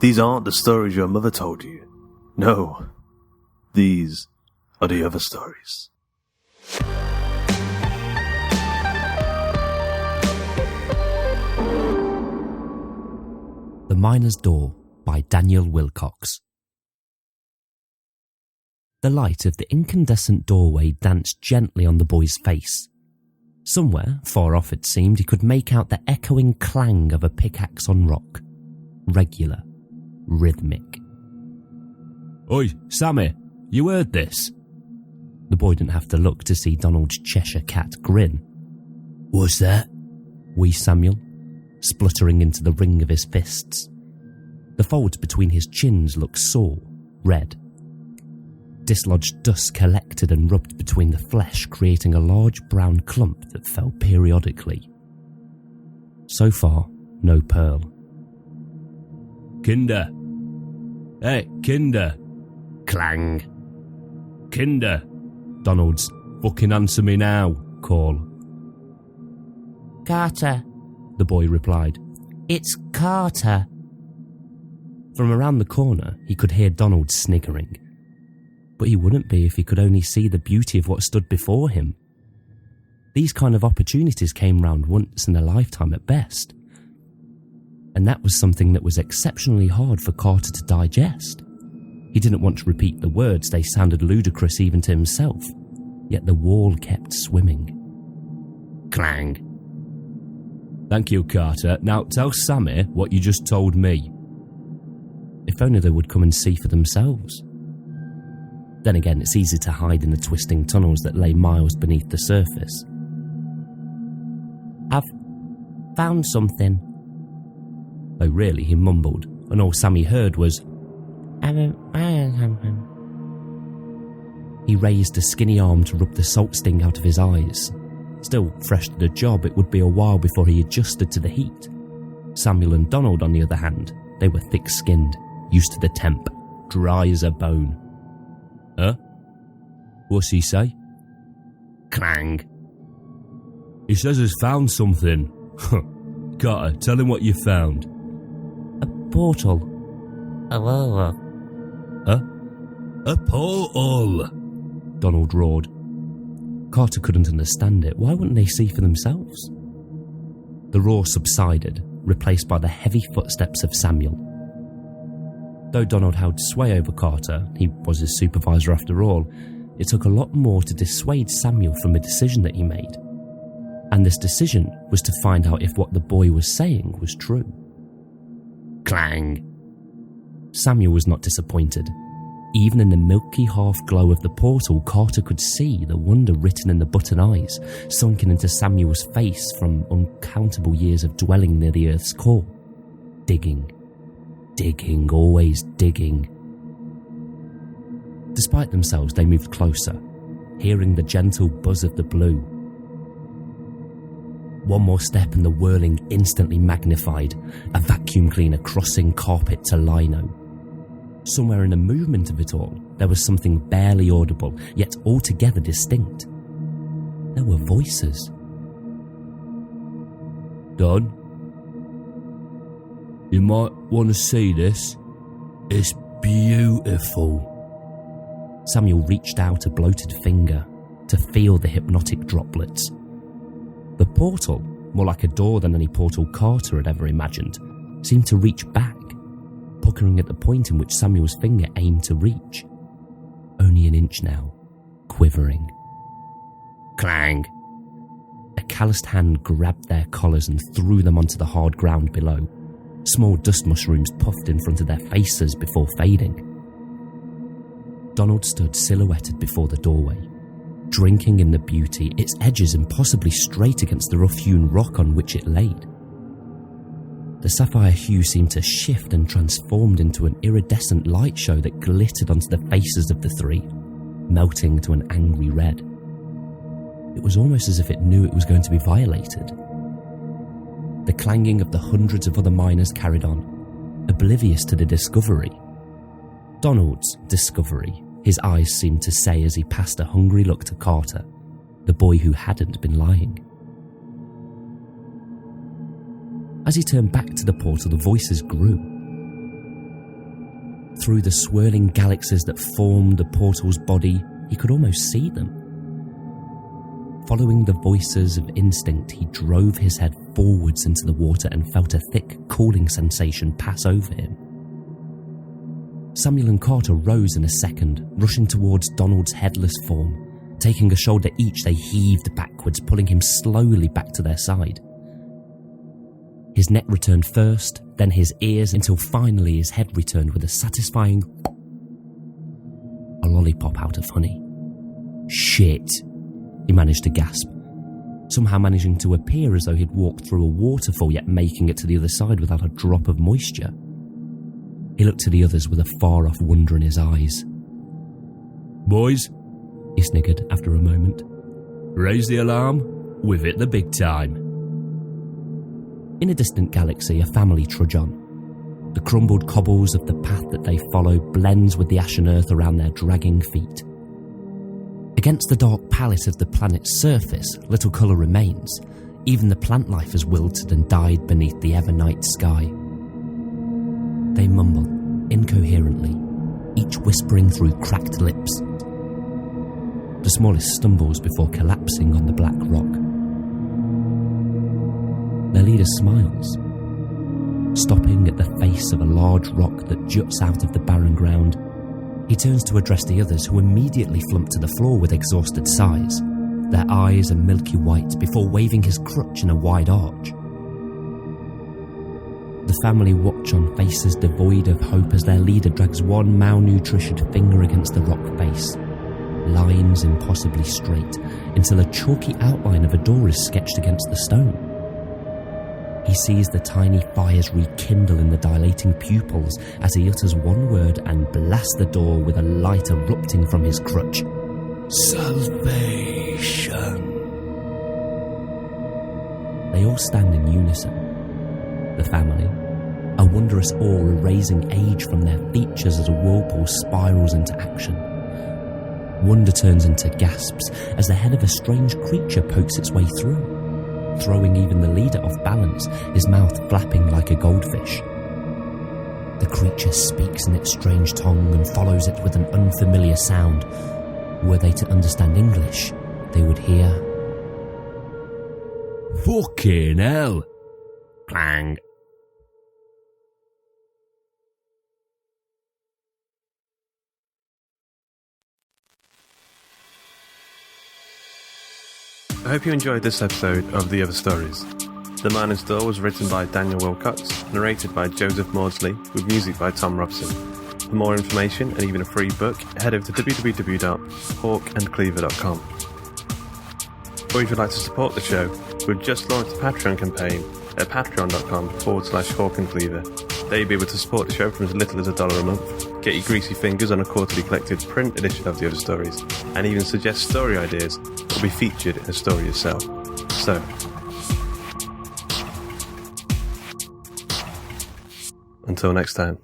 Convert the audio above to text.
These aren't the stories your mother told you. No, these are the other stories. The Miner's Door by Daniel Willcocks. The light of the incandescent doorway danced gently on the boy's face. Somewhere, far off it seemed, he could make out the echoing clang of a pickaxe on rock. Regular. Rhythmic. Oi, Sammy, you heard this? The boy didn't have to look to see Donald's Cheshire cat grin. What's that? Wheezed Samuel, spluttering into the ring of his fists. The folds between his chins looked sore, red. Dislodged dust collected and rubbed between the flesh, creating a large brown clump that fell periodically. So far, no pearl. Kinder. Hey, Kinder. Clang. Kinder. Donald's fucking answer me now, call. Carter, the boy replied. It's Carter. From around the corner, he could hear Donald sniggering. But he wouldn't be if he could only see the beauty of what stood before him. These kind of opportunities came round once in a lifetime at best. And that was something that was exceptionally hard for Carter to digest. He didn't want to repeat the words, they sounded ludicrous even to himself, yet the wall kept swimming. Clang. Thank you, Carter. Now tell Sammy what you just told me. If only they would come and see for themselves. Then again, it's easy to hide in the twisting tunnels that lay miles beneath the surface. I've found something. Though really, he mumbled, and all Sammy heard was, He raised a skinny arm to rub the salt sting out of his eyes. Still fresh to the job, it would be a while before he adjusted to the heat. Samuel and Donald, on the other hand, they were thick-skinned, used to the temp, dry as a bone. Huh? What's he say? Clang. He says he's found something. Carter, tell him what you found. A portal. Huh? A portal! Donald roared. Carter couldn't understand it. Why wouldn't they see for themselves? The roar subsided, replaced by the heavy footsteps of Samuel. Though Donald held sway over Carter, he was his supervisor after all, it took a lot more to dissuade Samuel from a decision that he made. And this decision was to find out if what the boy was saying was true. Clang. Samuel was not disappointed. Even in the milky half-glow of the portal, Carter could see the wonder written in the button eyes, sunken into Samuel's face from uncountable years of dwelling near the Earth's core. Digging. Digging, always digging. Despite themselves, they moved closer, hearing the gentle buzz of the blue. One more step and the whirling instantly magnified, a vacuum cleaner crossing carpet to lino. Somewhere in the movement of it all, there was something barely audible, yet altogether distinct. There were voices. Don? You might want to see this. It's beautiful. Samuel reached out a bloated finger to feel the hypnotic droplets. The portal, more like a door than any portal Carter had ever imagined, seemed to reach back, puckering at the point in which Samuel's finger aimed to reach. Only an inch now, quivering. Clang! A calloused hand grabbed their collars and threw them onto the hard ground below. Small dust mushrooms puffed in front of their faces before fading. Donald stood silhouetted before the doorway, drinking in the beauty, its edges impossibly straight against the rough-hewn rock on which it laid. The sapphire hue seemed to shift and transformed into an iridescent light show that glittered onto the faces of the three, melting to an angry red. It was almost as if it knew it was going to be violated. The clanging of the hundreds of other miners carried on, oblivious to the discovery. Donald's discovery, his eyes seemed to say as he passed a hungry look to Carter, the boy who hadn't been lying. As he turned back to the portal, the voices grew. through the swirling galaxies that formed the portal's body, he could almost see them. Following the voices of instinct, he drove his head forwards into the water and felt a thick, cooling sensation pass over him. Samuel and Carter rose in a second, rushing towards Donald's headless form. Taking a shoulder each, they heaved backwards, pulling him slowly back to their side. His neck returned first, then his ears, until finally his head returned with a satisfying a lollipop out of honey. Shit, he managed to gasp, somehow managing to appear as though he'd walked through a waterfall, yet making it to the other side without a drop of moisture. He looked to the others with a far-off wonder in his eyes. Boys, he sniggered after a moment. Raise the alarm. We've hit the big time. In a distant galaxy, a family trudge on. The crumbled cobbles of the path that they follow blends with the ashen earth around their dragging feet. Against the dark palette of the planet's surface, little colour remains. Even the plant life has wilted and died beneath the ever-night sky. They mumble, incoherently, each whispering through cracked lips. The smallest stumbles before collapsing on the black rock. Their leader smiles, stopping at the face of a large rock that juts out of the barren ground. He turns to address the others, who immediately flump to the floor with exhausted sighs, their eyes a milky white, before waving his crutch in a wide arch. The family watch on faces devoid of hope as their leader drags one malnutritioned finger against the rock face. Lines impossibly straight, until a chalky outline of a door is sketched against the stone. He sees the tiny fires rekindle in the dilating pupils as he utters one word and blasts the door with a light erupting from his crutch. Salvation. They all stand in unison. The family, a wondrous awe erasing age from their features as a whirlpool spirals into action. Wonder turns into gasps as the head of a strange creature pokes its way through, throwing even the leader off balance, his mouth flapping like a goldfish. The creature speaks in its strange tongue and follows it with an unfamiliar sound. Were they to understand English, they would hear, Fucking hell. clang. I hope you enjoyed this episode of The Other Stories. The Man in Store was written by Daniel Willcocks, narrated by Joseph Maudsley, with music by Tom Robson. For more information and even a free book, head over to www.hawkandcleaver.com. Or if you'd like to support the show, we've just launched a Patreon campaign at patreon.com/hawkandcleaver. There you'll be able to support the show from as little as $1 a month, get your greasy fingers on a quarterly collected print edition of The Other Stories, and even suggest story ideas that will be featured in a story yourself. So, until next time.